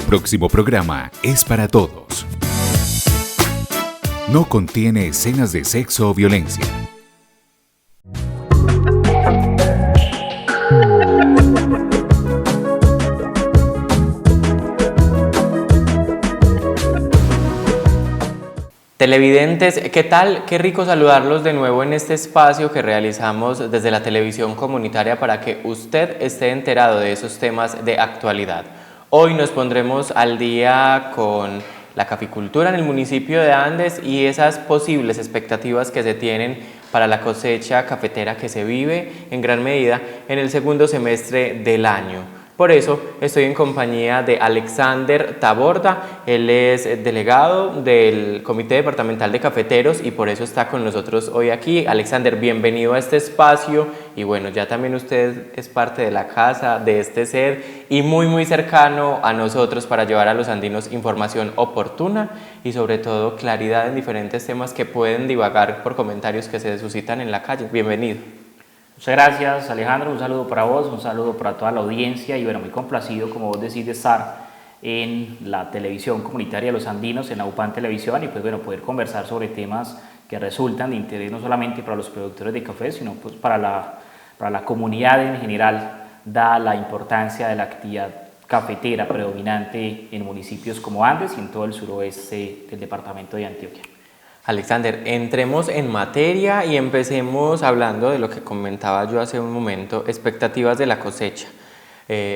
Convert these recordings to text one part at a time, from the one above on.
próximo programa es para todos. No contiene escenas de sexo o violencia. Televidentes, ¿qué tal? Qué rico saludarlos de nuevo en este espacio que realizamos desde la televisión comunitaria para que usted esté enterado de esos temas de actualidad. Hoy nos pondremos al día con la caficultura en el municipio de Andes y esas posibles expectativas que se tienen para la cosecha cafetera que se vive en gran medida en el segundo semestre del año. Por eso estoy en compañía de Alexander Taborda, él es delegado del Comité Departamental de Cafeteros y por eso está con nosotros hoy aquí. Alexander, bienvenido a este espacio y bueno, ya también usted es parte de la casa, de este ser y muy cercano a nosotros para llevar a los andinos información oportuna y sobre todo claridad en diferentes temas que pueden divagar por comentarios que se suscitan en la calle. Bienvenido. Muchas gracias, Alejandro, un saludo para vos, un saludo para toda la audiencia y bueno, muy complacido, como vos decís, de estar en la televisión comunitaria de los andinos, en la UPAN Televisión y pues bueno, poder conversar sobre temas que resultan de interés no solamente para los productores de café, sino pues para la comunidad en general, dada la importancia de la actividad cafetera predominante en municipios como Andes y en todo el suroeste del departamento de Antioquia. Alexander, entremos en materia y empecemos hablando de lo que comentaba yo hace un momento, expectativas de la cosecha.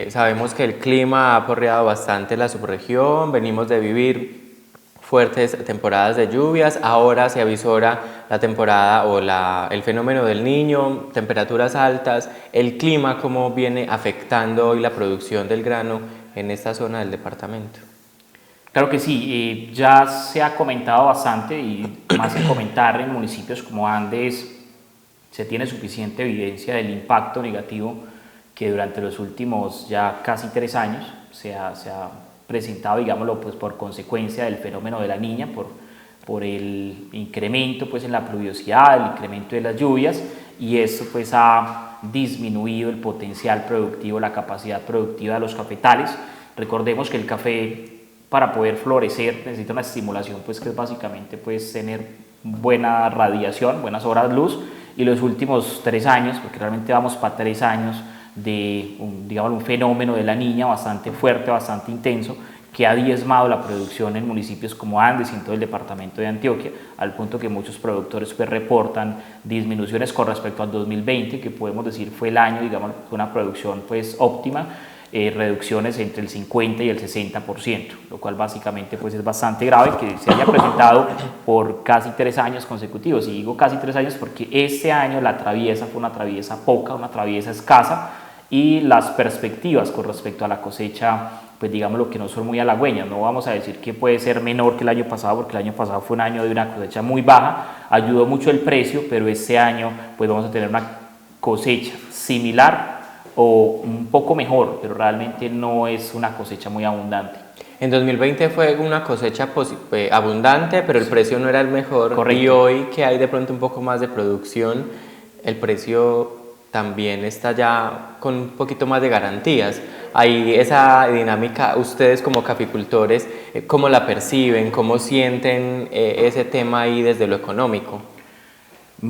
Sabemos que el clima ha aporreado bastante la subregión, venimos de vivir fuertes temporadas de lluvias, ahora se avisora la temporada o el fenómeno del Niño, temperaturas altas, el clima, cómo viene afectando hoy la producción del grano en esta zona del departamento. Claro que sí, ya se ha comentado bastante y más que comentar en municipios como Andes se tiene suficiente evidencia del impacto negativo que durante los últimos ya casi 3 años se ha presentado, digámoslo, pues por consecuencia del fenómeno de la Niña, por el incremento pues en la pluviosidad, el incremento de las lluvias y esto pues ha disminuido el potencial productivo, la capacidad productiva de los cafetales. Recordemos que el café para poder florecer necesita una estimulación pues que es básicamente pues tener buena radiación, buenas horas luz y los últimos 3 años, porque realmente vamos para 3 años de un fenómeno de la Niña bastante fuerte, bastante intenso que ha diezmado la producción en municipios como Andes y en todo el departamento de Antioquia, al punto que muchos productores pues reportan disminuciones con respecto al 2020, que podemos decir fue el año, digamos, una producción pues óptima, reducciones entre el 50 y el 60%, lo cual básicamente pues es bastante grave que se haya presentado por casi 3 años consecutivos. Y digo casi 3 años porque este año la traviesa fue una traviesa poca, una traviesa escasa y las perspectivas con respecto a la cosecha pues digámoslo que no son muy halagüeñas. No vamos a decir que puede ser menor que el año pasado porque el año pasado fue un año de una cosecha muy baja, ayudó mucho el precio, pero este año pues vamos a tener una cosecha similar o un poco mejor, pero realmente no es una cosecha muy abundante. En 2020 fue una cosecha abundante, pero el precio no era el mejor. Correcto. Y hoy que hay de pronto un poco más de producción, el precio también está ya con un poquito más de garantías. Hay esa dinámica, ustedes como caficultores, ¿cómo la perciben? ¿Cómo sienten ese tema ahí desde lo económico?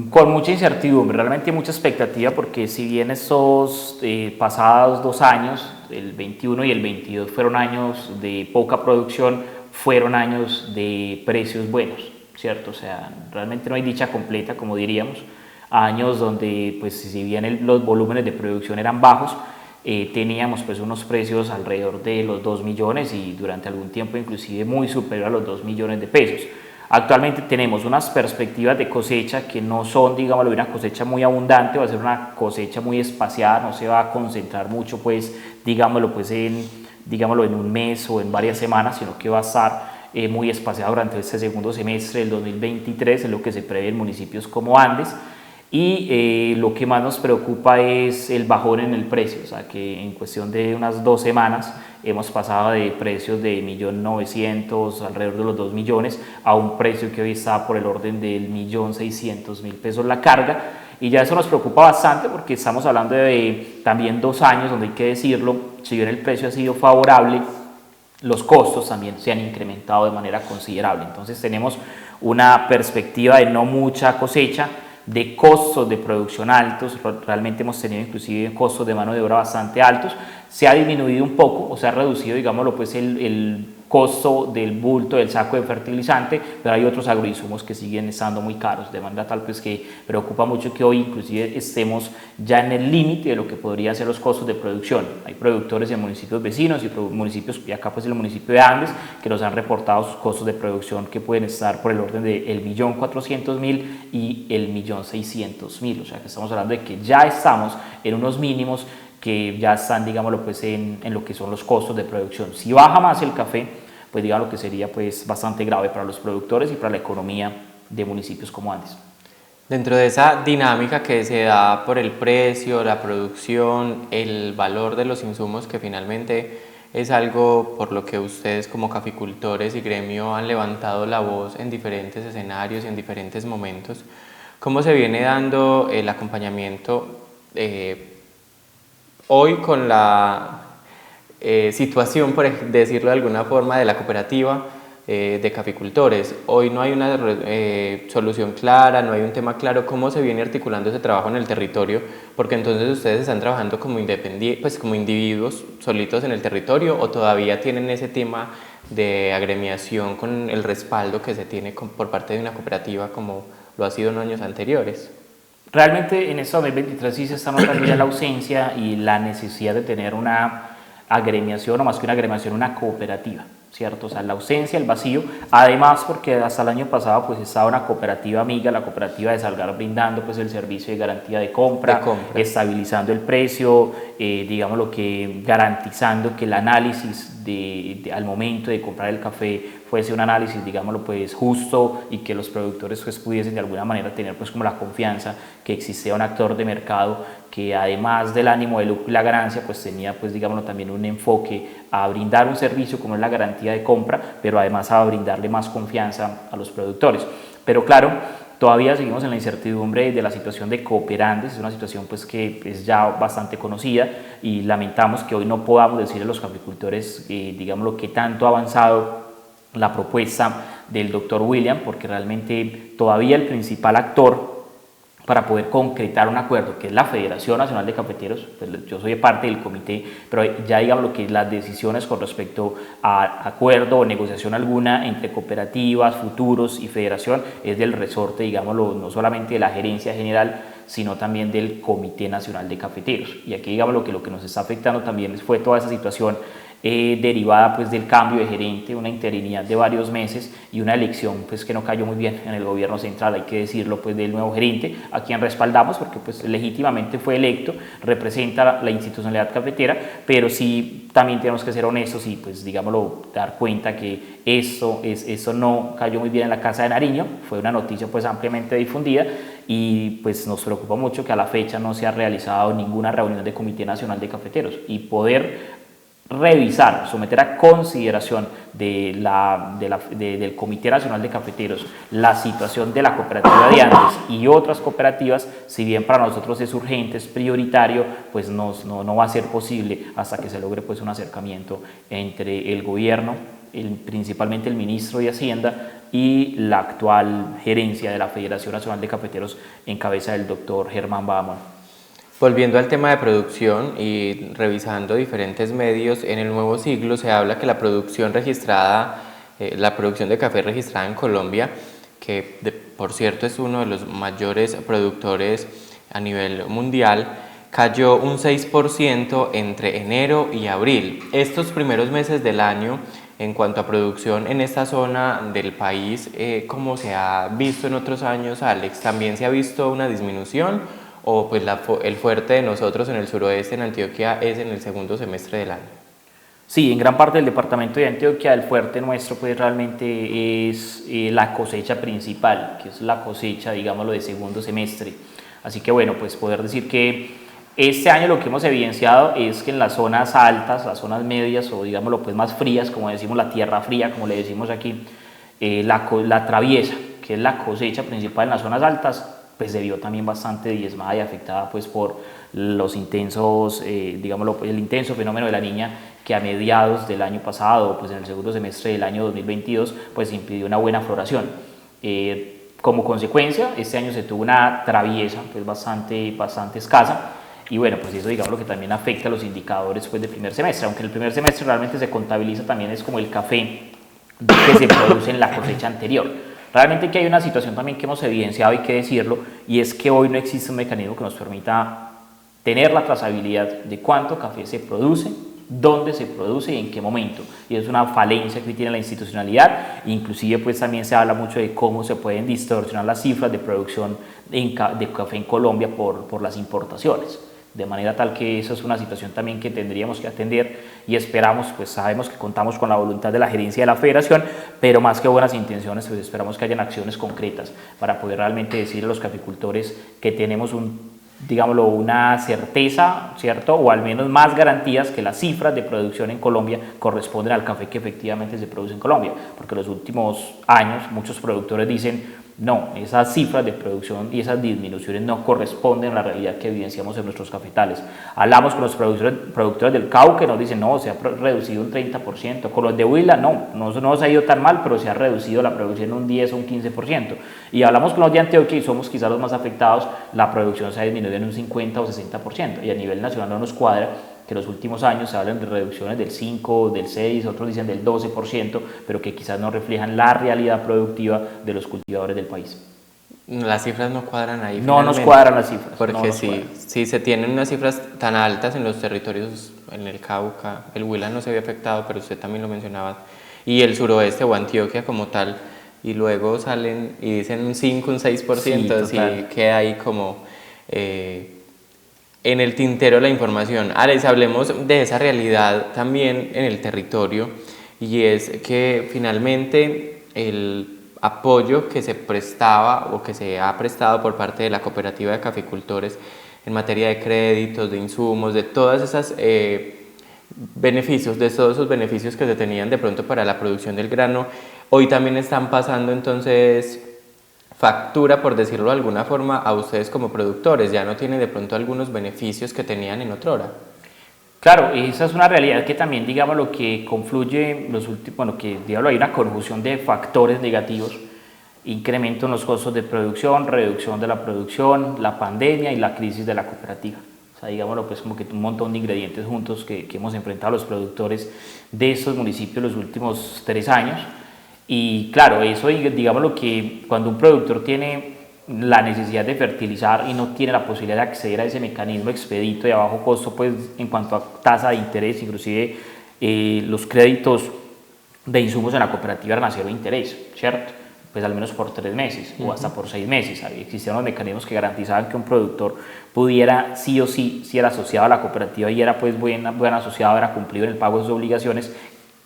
Con mucha incertidumbre, realmente mucha expectativa porque si bien estos pasados 2 años, el 21 y el 22 fueron años de poca producción, fueron años de precios buenos, ¿cierto? O sea, realmente no hay dicha completa, como diríamos, años donde pues si bien los volúmenes de producción eran bajos, teníamos pues unos precios alrededor de los 2 millones y durante algún tiempo inclusive muy superior a los 2 millones de pesos. Actualmente tenemos unas perspectivas de cosecha que no son, digámoslo, una cosecha muy abundante, va a ser una cosecha muy espaciada, no se va a concentrar mucho, pues, digámoslo, pues en un mes o en varias semanas, sino que va a estar muy espaciada durante este segundo semestre del 2023, es lo que se prevé en municipios como Andes. Y lo que más nos preocupa es el bajón en el precio, o sea que en cuestión de unas 2 semanas hemos pasado de precios de 1.900.000, alrededor de los 2 millones, a un precio que hoy está por el orden del 1.600.000 pesos la carga, y ya eso nos preocupa bastante porque estamos hablando de también 2 años donde hay que decirlo, si bien el precio ha sido favorable, los costos también se han incrementado de manera considerable. Entonces tenemos una perspectiva de no mucha cosecha, de costos de producción altos, realmente hemos tenido inclusive costos de mano de obra bastante altos. Se ha disminuido un poco o se ha reducido, digámoslo, pues el costo del bulto del saco de fertilizante, pero hay otros agroinsumos que siguen estando muy caros, de manera tal pues que preocupa mucho que hoy inclusive estemos ya en el límite de lo que podrían ser los costos de producción. Hay productores en municipios vecinos y municipios, y acá pues el municipio de Andes, que nos han reportado sus costos de producción que pueden estar por el orden de 1.400.000 y 1.600.000, o sea que estamos hablando de que ya estamos en unos mínimos que ya están, digámoslo, pues en lo que son los costos de producción. Si baja más el café, pues digamos que sería pues bastante grave para los productores y para la economía de municipios como Andes. Dentro de esa dinámica que se da por el precio, la producción, el valor de los insumos, que finalmente es algo por lo que ustedes como caficultores y gremio han levantado la voz en diferentes escenarios y en diferentes momentos, ¿cómo se viene dando el acompañamiento hoy con la situación, por decirlo de alguna forma, de la cooperativa de caficultores? Hoy no hay una solución clara, no hay un tema claro. ¿Cómo se viene articulando ese trabajo en el territorio? Porque entonces ustedes están trabajando como pues como individuos solitos en el territorio, ¿o todavía tienen ese tema de agremiación con el respaldo que se tiene por parte de una cooperativa como lo ha sido en años anteriores? Realmente en este 2023 sí se está notando ya la ausencia y la necesidad de tener una agremiación, o más que una agremiación, una cooperativa, ¿cierto? O sea, la ausencia, el vacío, además porque hasta el año pasado pues estaba una cooperativa amiga, la cooperativa de Salgar, brindando pues el servicio de garantía de compra. Estabilizando el precio, digamos lo que garantizando que el análisis al momento de comprar el café fuese un análisis, digámoslo, pues justo, y que los productores pues pudiesen de alguna manera tener pues como la confianza que existía un actor de mercado que además del ánimo de lucro y la ganancia pues tenía pues digámoslo también un enfoque a brindar un servicio como es la garantía de compra, pero además a brindarle más confianza a los productores. Pero claro, todavía seguimos en la incertidumbre de la situación de Cooperandes, es una situación pues que es ya bastante conocida y lamentamos que hoy no podamos decirle a los caficultores, digámoslo, que tanto ha avanzado la propuesta del doctor William, porque realmente todavía el principal actor para poder concretar un acuerdo, que es la Federación Nacional de Cafeteros, pues yo soy parte del comité, pero ya digamos lo que las decisiones con respecto a acuerdo o negociación alguna entre cooperativas, futuros y federación es del resorte, digámoslo, no solamente de la gerencia general, sino también del Comité Nacional de Cafeteros. Y aquí digamos lo que nos está afectando también fue toda esa situación derivada pues del cambio de gerente, una interinidad de varios meses y una elección pues que no cayó muy bien en el gobierno central, hay que decirlo, pues del nuevo gerente, a quien respaldamos porque pues legítimamente fue electo, representa la institucionalidad cafetera, pero sí también tenemos que ser honestos y pues digámoslo, dar cuenta que eso no cayó muy bien en la Casa de Nariño, fue una noticia pues ampliamente difundida y pues nos preocupa mucho que a la fecha no se ha realizado ninguna reunión de Comité Nacional de Cafeteros y poder revisar, someter a consideración del Comité Nacional de Cafeteros la situación de la cooperativa de Andes y otras cooperativas, si bien para nosotros es urgente, es prioritario, pues no va a ser posible hasta que se logre pues un acercamiento entre el gobierno, principalmente el ministro de Hacienda y la actual gerencia de la Federación Nacional de Cafeteros en cabeza del doctor Germán Bahamón. Volviendo al tema de producción y revisando diferentes medios, en el nuevo siglo se habla que la producción registrada, la producción de café registrada en Colombia, que por cierto es uno de los mayores productores a nivel mundial, cayó un 6% entre enero y abril. Estos primeros meses del año, en cuanto a producción en esta zona del país, ¿cómo se ha visto en otros años, Alex? ¿También se ha visto una disminución? ¿O pues el fuerte de nosotros en el suroeste, en Antioquia, es en el segundo semestre del año? Sí, en gran parte del departamento de Antioquia el fuerte nuestro pues realmente es la cosecha principal, que es la cosecha, digámoslo, de segundo semestre. Así que bueno, pues poder decir que este año lo que hemos evidenciado es que en las zonas altas, las zonas medias o digámoslo pues más frías, como decimos la tierra fría, como le decimos aquí, la traviesa, que es la cosecha principal en las zonas altas, pues se vio también bastante diezmada y afectada pues por los intensos, digámoslo, el intenso fenómeno de la Niña, que a mediados del año pasado, pues en el segundo semestre del año 2022, pues impidió una buena floración. Como consecuencia, este año se tuvo una traviesa pues bastante escasa, y bueno, pues eso digamos lo que también afecta a los indicadores pues del primer semestre, aunque el primer semestre realmente se contabiliza también es como el café que se produce en la cosecha anterior. Realmente que hay una situación también que hemos evidenciado, hay que decirlo, y es que hoy no existe un mecanismo que nos permita tener la trazabilidad de cuánto café se produce, dónde se produce y en qué momento, y es una falencia que tiene la institucionalidad. Inclusive pues también se habla mucho de cómo se pueden distorsionar las cifras de producción de café en Colombia por las importaciones, de manera tal que esa es una situación también que tendríamos que atender, y esperamos, pues sabemos que contamos con la voluntad de la gerencia de la federación, pero más que buenas intenciones, pues esperamos que hayan acciones concretas para poder realmente decirle a los caficultores que tenemos digámoslo, una certeza, ¿cierto? O al menos más garantías que las cifras de producción en Colombia corresponden al café que efectivamente se produce en Colombia, porque en los últimos años muchos productores dicen no, esas cifras de producción y esas disminuciones no corresponden a la realidad que evidenciamos en nuestros cafetales. Hablamos con los productores del Cauca, nos dicen no, se ha reducido un 30%, con los de Huila no se ha ido tan mal, pero se ha reducido la producción un 10 o un 15%, y hablamos con los de Antioquia y somos quizás los más afectados, la producción se ha disminuido en un 50 o 60%, y a nivel nacional no nos cuadra que en los últimos años se hablan de reducciones del 5, del 6, otros dicen del 12%, pero que quizás no reflejan la realidad productiva de los cultivadores del país. Las cifras no cuadran ahí. No nos cuadran las cifras. Porque si se tienen unas cifras tan altas en los territorios, en el Cauca, el Huila no se había afectado, pero usted también lo mencionaba, y el suroeste o Antioquia como tal, y luego salen y dicen un 5, un 6%, sí, queda ahí como en el tintero la información. Alex, hablemos de esa realidad también en el territorio, y es que finalmente el apoyo que se prestaba o que se ha prestado por parte de la cooperativa de caficultores en materia de créditos, de insumos, de todas esas beneficios, de todos esos beneficios que se tenían de pronto para la producción del grano, hoy también están pasando entonces factura, por decirlo de alguna forma, a ustedes como productores. Ya no tienen de pronto algunos beneficios que tenían en otrora. Claro, esa es una realidad que también, digamos, lo que confluye, que digamos, hay una conjunción de factores negativos: incremento en los costos de producción, reducción de la producción, la pandemia y la crisis de la cooperativa. O sea, digámoslo, pues como que un montón de ingredientes juntos que hemos enfrentado los productores de estos municipios los últimos 3 años. Y claro, eso, digámoslo, que cuando un productor tiene la necesidad de fertilizar y no tiene la posibilidad de acceder a ese mecanismo expedito y a bajo costo, pues en cuanto a tasa de interés, inclusive los créditos de insumos en la cooperativa eran a cero interés, ¿cierto? Pues al menos por 3 meses o hasta por 6 meses. Existían los mecanismos que garantizaban que un productor pudiera sí o sí, si era asociado a la cooperativa y era pues buen asociado, era cumplido en el pago de sus obligaciones,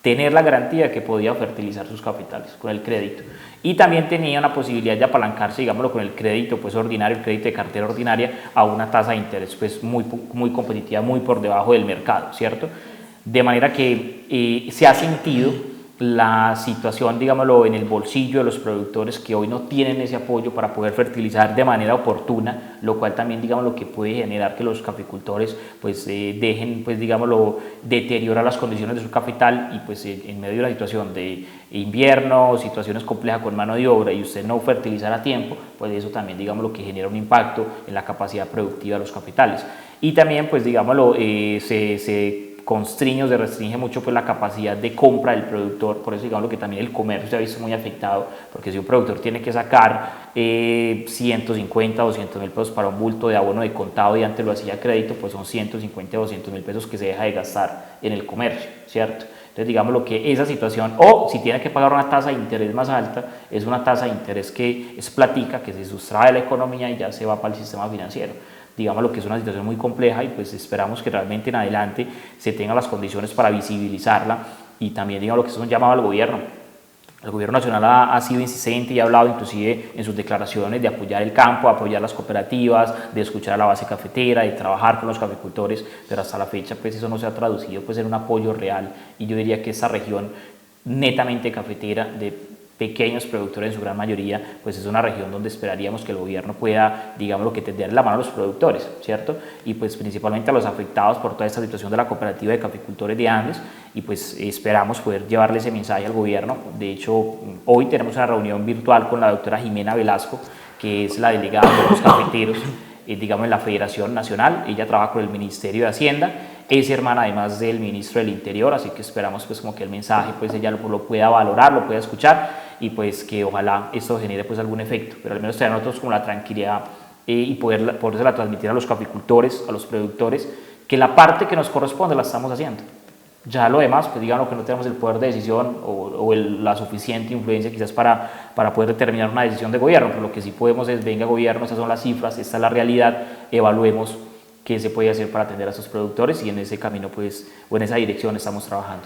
tener la garantía de que podía fertilizar sus capitales con el crédito, y también tenía una posibilidad de apalancarse, digámoslo, con el crédito pues ordinario, el crédito de cartera ordinaria, a una tasa de interés pues muy competitiva, muy por debajo del mercado, ¿cierto? De manera que se ha sentido la situación, digámoslo, en el bolsillo de los productores que hoy no tienen ese apoyo para poder fertilizar de manera oportuna, lo cual también, digámoslo, que puede generar que los caficultores pues dejen, pues digámoslo, deteriorar las condiciones de su capital, y pues en medio de una situación de invierno, situaciones complejas con mano de obra, y usted no fertilizar a tiempo, pues eso también, digámoslo, que genera un impacto en la capacidad productiva de los capitales. Y también, pues digámoslo, se restringe mucho pues la capacidad de compra del productor. Por eso, digamos, que también el comercio se ha visto muy afectado, porque si un productor tiene que sacar 150 o 200 mil pesos para un bulto de abono de contado y antes lo hacía a crédito, pues son 150 o 200 mil pesos que se deja de gastar en el comercio, ¿cierto? Entonces, digamos lo que esa situación, o si tiene que pagar una tasa de interés más alta, es una tasa de interés que es platica, que se sustrae de la economía y ya se va para el sistema financiero. Digamos lo que es una situación muy compleja, y pues esperamos que realmente en adelante se tengan las condiciones para visibilizarla, y también, digamos, lo que es un llamado al gobierno. El gobierno nacional ha sido insistente y ha hablado inclusive en sus declaraciones de apoyar el campo, apoyar las cooperativas, de escuchar a la base cafetera, de trabajar con los caficultores, pero hasta la fecha pues eso no se ha traducido pues en un apoyo real, y yo diría que esta región netamente cafetera, de pequeños productores en su gran mayoría, pues es una región donde esperaríamos que el gobierno pueda, digamos, lo que tender la mano a los productores, ¿cierto? Y pues principalmente a los afectados por toda esta situación de la cooperativa de caficultores de Andes, y pues esperamos poder llevarle ese mensaje al gobierno. De hecho, hoy tenemos una reunión virtual con la doctora Jimena Velasco, que es la delegada de los cafeteros, digamos, en la Federación Nacional. Ella trabaja con el Ministerio de Hacienda, es hermana además del Ministro del Interior, así que esperamos pues como que el mensaje pues ella lo pueda valorar, lo pueda escuchar, y pues que ojalá esto genere pues algún efecto, pero al menos tener nosotros como la tranquilidad y poderla transmitir a los caficultores, a los productores, que la parte que nos corresponde la estamos haciendo. Ya lo demás, pues digamos que no tenemos el poder de decisión o la suficiente influencia quizás para poder determinar una decisión de gobierno, pero lo que sí podemos es, venga gobierno, estas son las cifras, esta es la realidad, evaluemos qué se puede hacer para atender a esos productores, y en ese camino pues, o en esa dirección estamos trabajando.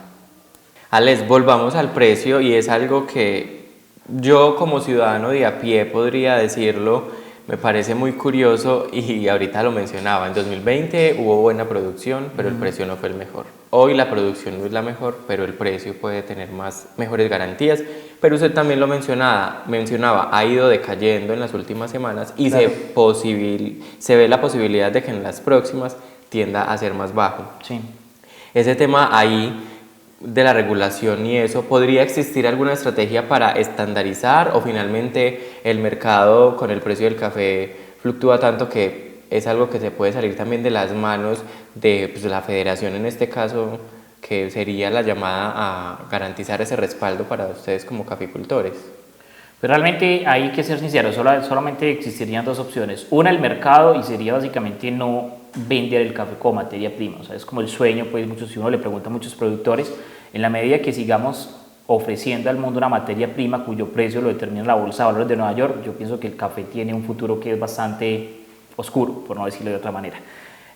Alex, volvamos al precio, y es algo que yo como ciudadano de a pie podría decirlo, me parece muy curioso, y ahorita lo mencionaba, en 2020 hubo buena producción, pero el precio no fue el mejor. Hoy la producción no es la mejor, pero el precio puede tener mejores garantías, pero usted también lo mencionaba, ha ido decayendo en las últimas semanas, y claro, se ve la posibilidad de que en las próximas tienda a ser más bajo. Sí. Ese tema ahí de la regulación y eso, ¿podría existir alguna estrategia para estandarizar, o finalmente el mercado con el precio del café fluctúa tanto que es algo que se puede salir también de las manos de pues, la federación en este caso, que sería la llamada a garantizar ese respaldo para ustedes como caficultores? Pero realmente hay que ser sinceros, solamente existirían dos opciones. Una, el mercado, y sería básicamente no vender el café como materia prima. O sea, es como el sueño, pues si uno le pregunta a muchos productores, en la medida que sigamos ofreciendo al mundo una materia prima cuyo precio lo determina la Bolsa de Valores de Nueva York, yo pienso que el café tiene un futuro que es bastante oscuro, por no decirlo de otra manera.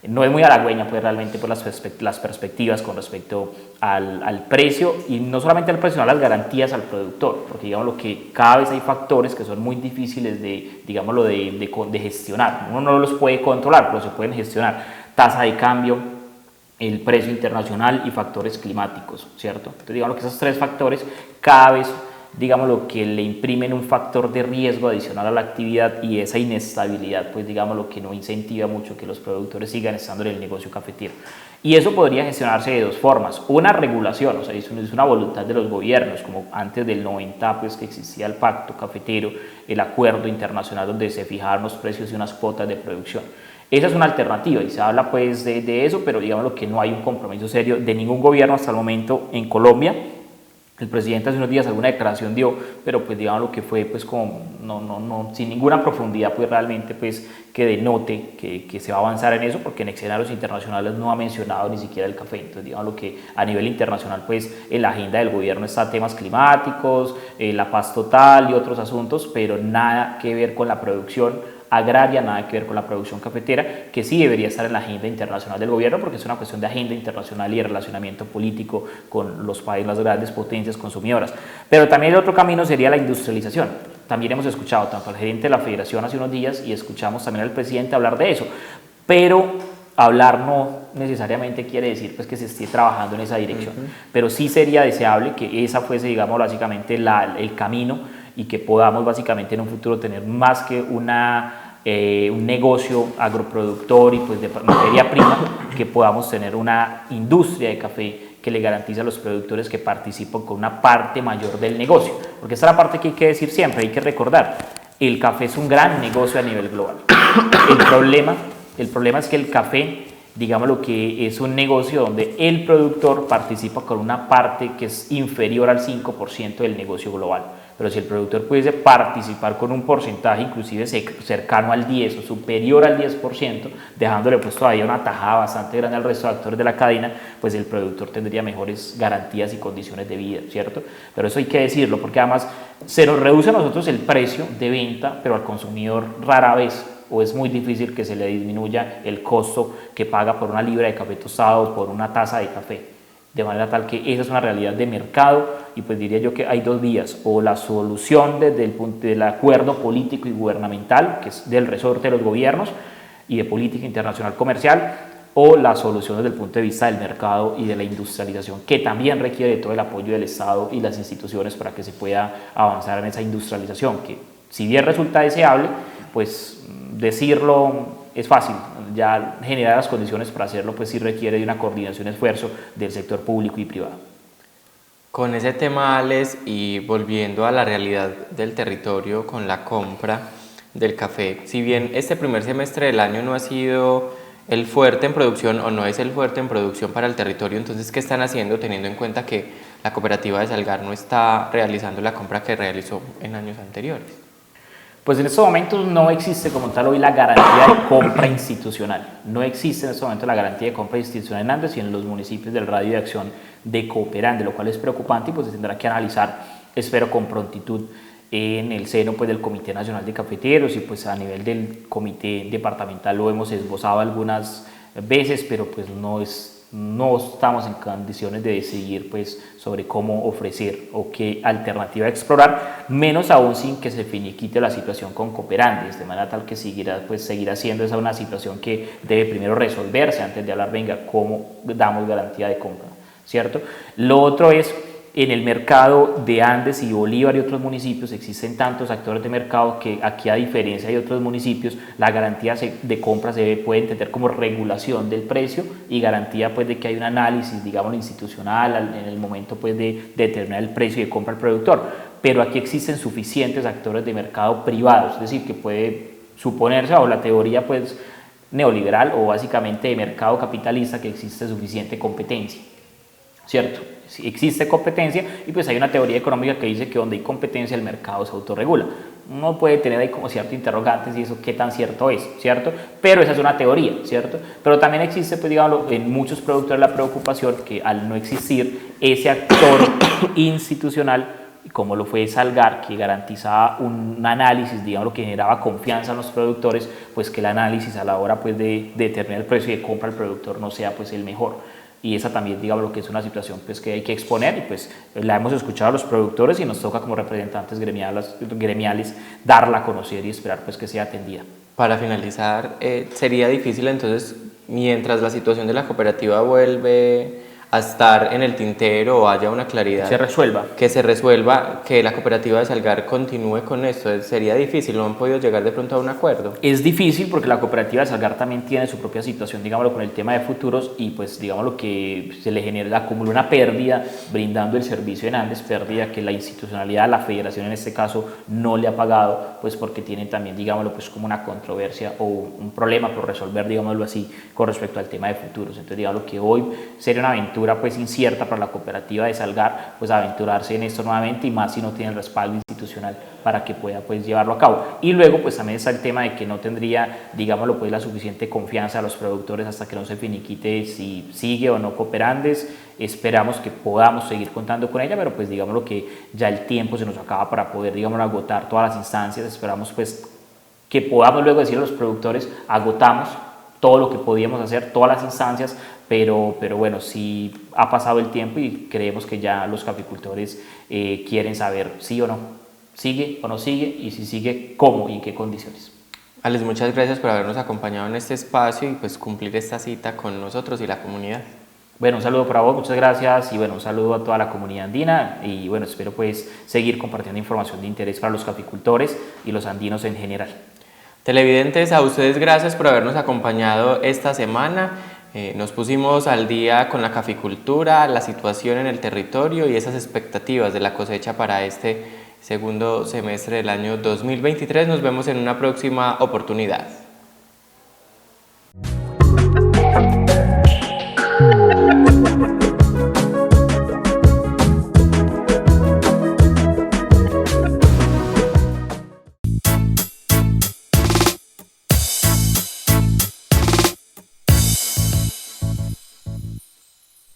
No es muy halagüeña pues realmente por las perspectivas con respecto al precio, y no solamente al precio, sino a las garantías al productor, porque digamos lo que cada vez hay factores que son muy difíciles de gestionar. Uno no los puede controlar, pero se pueden gestionar: tasa de cambio, el precio internacional y factores climáticos, ¿cierto? Entonces digamos que esos tres factores cada vez, digamos, lo que le imprimen un factor de riesgo adicional a la actividad, y esa inestabilidad, pues digamos, lo que no incentiva mucho que los productores sigan estando en el negocio cafetero. Y eso podría gestionarse de dos formas: una, regulación, o sea, es una voluntad de los gobiernos, como antes del 90, pues que existía el pacto cafetero, el acuerdo internacional donde se fijaron los precios y unas cuotas de producción. Esa es una alternativa, y se habla pues de eso, pero digamos lo que no hay un compromiso serio de ningún gobierno hasta el momento en Colombia. El presidente hace unos días alguna declaración dio, pero pues digamos lo que fue pues como sin ninguna profundidad pues realmente pues que denote que se va a avanzar en eso, porque en escenarios internacionales no ha mencionado ni siquiera el café. Entonces digamos lo que a nivel internacional pues en la agenda del gobierno está temas climáticos, la paz total y otros asuntos, pero nada que ver con la producción agraria, nada que ver con la producción cafetera, que sí debería estar en la agenda internacional del gobierno, porque es una cuestión de agenda internacional y de relacionamiento político con los países, las grandes potencias consumidoras. Pero también el otro camino sería la industrialización. También hemos escuchado tanto al gerente de la federación hace unos días, y escuchamos también al presidente hablar de eso, pero hablar no necesariamente quiere decir pues que se esté trabajando en esa dirección, pero sí sería deseable que esa fuese, digamos, básicamente el camino, y que podamos básicamente en un futuro tener más que un negocio agroproductor y pues de materia prima, que podamos tener una industria de café que le garantice a los productores que participan con una parte mayor del negocio, porque esa es la parte que hay que decir siempre, hay que recordar: el café es un gran negocio a nivel global. El problema es que el café, digamos, lo que es un negocio donde el productor participa con una parte que es inferior al 5% del negocio global. Pero si el productor pudiese participar con un porcentaje inclusive cercano al 10 o superior al 10%, dejándole pues todavía una tajada bastante grande al resto de actores de la cadena, pues el productor tendría mejores garantías y condiciones de vida, ¿cierto? Pero eso hay que decirlo, porque además se nos reduce a nosotros el precio de venta, pero al consumidor rara vez, o es muy difícil que se le disminuya el costo que paga por una libra de café tostado o por una taza de café. De manera tal que esa es una realidad de mercado, y pues diría yo que hay dos vías: o la solución desde el punto del acuerdo político y gubernamental, que es del resorte de los gobiernos y de política internacional comercial, o la solución desde el punto de vista del mercado y de la industrialización, que también requiere todo el apoyo del Estado y las instituciones para que se pueda avanzar en esa industrialización, que si bien resulta deseable, pues decirlo es fácil, ya generar las condiciones para hacerlo pues sí requiere de una coordinación y esfuerzo del sector público y privado. Con ese tema, Alex, y volviendo a la realidad del territorio con la compra del café, si bien este primer semestre del año no ha sido el fuerte en producción o no es el fuerte en producción para el territorio, entonces ¿qué están haciendo teniendo en cuenta que la cooperativa de Salgar no está realizando la compra que realizó en años anteriores? Pues en estos momentos no existe como tal hoy la garantía de compra institucional. No existe en este momento la garantía de compra institucional en Andes y en los municipios del radio de acción de Cooperande, lo cual es preocupante y pues se tendrá que analizar, espero con prontitud, en el seno pues, del Comité Nacional de Cafeteros y pues a nivel del Comité Departamental lo hemos esbozado algunas veces, pero pues no estamos en condiciones de decidir pues, sobre cómo ofrecer o qué alternativa explorar, menos aún sin que se finiquite la situación con Cooperandes, de manera tal que seguirá siendo esa una situación que debe primero resolverse antes de hablar, venga, cómo damos garantía de compra, ¿cierto? Lo otro es, en el mercado de Andes y Bolívar y otros municipios existen tantos actores de mercado que aquí, a diferencia de otros municipios, la garantía de compra se puede entender como regulación del precio y garantía pues de que hay un análisis, digamos, institucional en el momento pues de determinar el precio de compra al productor. Pero aquí existen suficientes actores de mercado privados, es decir, que puede suponerse bajo la teoría pues neoliberal o básicamente de mercado capitalista que existe suficiente competencia, ¿cierto? Existe competencia y pues hay una teoría económica que dice que donde hay competencia el mercado se autorregula. Uno puede tener ahí como cierto interrogantes y eso qué tan cierto es, ¿cierto? Pero esa es una teoría, ¿cierto? Pero también existe, pues digamos, en muchos productores la preocupación que al no existir ese actor institucional, como lo fue Salgar, que garantizaba un análisis, digamos, que generaba confianza en los productores, pues que el análisis a la hora pues de determinar el precio de compra al productor no sea pues el mejor. Y esa también, digamos, lo que es una situación pues, que hay que exponer y pues la hemos escuchado a los productores y nos toca como representantes gremiales darla a conocer y esperar pues que sea atendida. Para finalizar, sería difícil entonces, mientras la situación de la cooperativa vuelve a estar en el tintero o haya una claridad, que se resuelva, que la cooperativa de Salgar continúe con esto, sería difícil, no han podido llegar de pronto a un acuerdo. Es difícil porque la cooperativa de Salgar también tiene su propia situación, digámoslo, con el tema de futuros y pues digámoslo que se le genera, acumula una pérdida brindando el servicio en Andes, pérdida que la institucionalidad, la federación en este caso no le ha pagado, pues porque tienen también, digámoslo, pues como una controversia o un problema por resolver, digámoslo así, con respecto al tema de futuros. Entonces digámoslo que hoy sería una aventura pues incierta para la cooperativa de Salgar pues aventurarse en esto nuevamente y más si no tiene el respaldo institucional para que pueda pues llevarlo a cabo. Y luego pues también está el tema de que no tendría, digámoslo, pues la suficiente confianza a los productores hasta que no se finiquite si sigue o no Cooperandes. Esperamos que podamos seguir contando con ella, pero pues digámoslo que ya el tiempo se nos acaba para poder, digámoslo, agotar todas las instancias. Esperamos pues que podamos luego decir a los productores, agotamos todo lo que podíamos hacer, todas las instancias, pero bueno, sí ha pasado el tiempo y creemos que ya los caficultores quieren saber sí o no, sigue o no sigue, y si sigue, cómo y en qué condiciones. Alex, muchas gracias por habernos acompañado en este espacio y pues cumplir esta cita con nosotros y la comunidad. Bueno, un saludo para vos, muchas gracias, y bueno, un saludo a toda la comunidad andina, y bueno, espero pues seguir compartiendo información de interés para los caficultores y los andinos en general. Televidentes, a ustedes gracias por habernos acompañado esta semana. Nos pusimos al día con la caficultura, la situación en el territorio y esas expectativas de la cosecha para este segundo semestre del año 2023. Nos vemos en una próxima oportunidad.